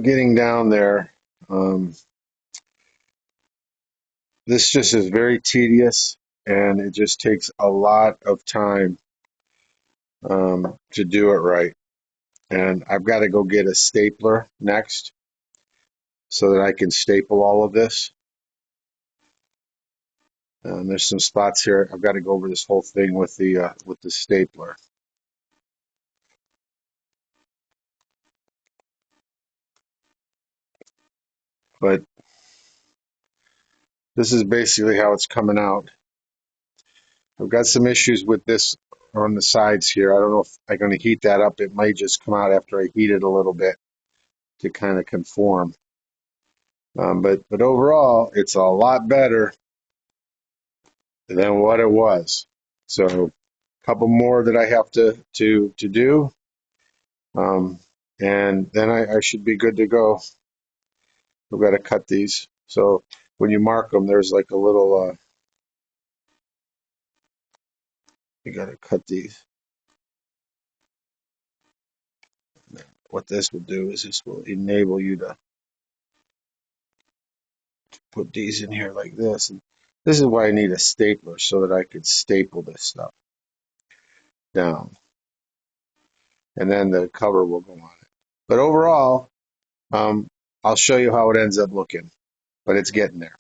getting down there. Um, this just is very tedious, and it just takes a lot of time to do it right. And I've got to go get a stapler next so that I can staple all of this. There's some spots here. I've got to go over this whole thing with the stapler. But this is basically how it's coming out. I've got some issues with this on the sides here. I don't know if I'm going to heat that up. It might just come out after I heat it a little bit to kind of conform. But overall, it's a lot better than what it was. So a couple more that I have to do, and then I should be good to go. I've got to cut these. So when you mark them, there's like a little. You got to cut these. What this will do is this will enable you to put these in here like this. And this is why I need a stapler so that I could staple this stuff down. And then the cover will go on it. But overall, I'll show you how it ends up looking, but it's getting there.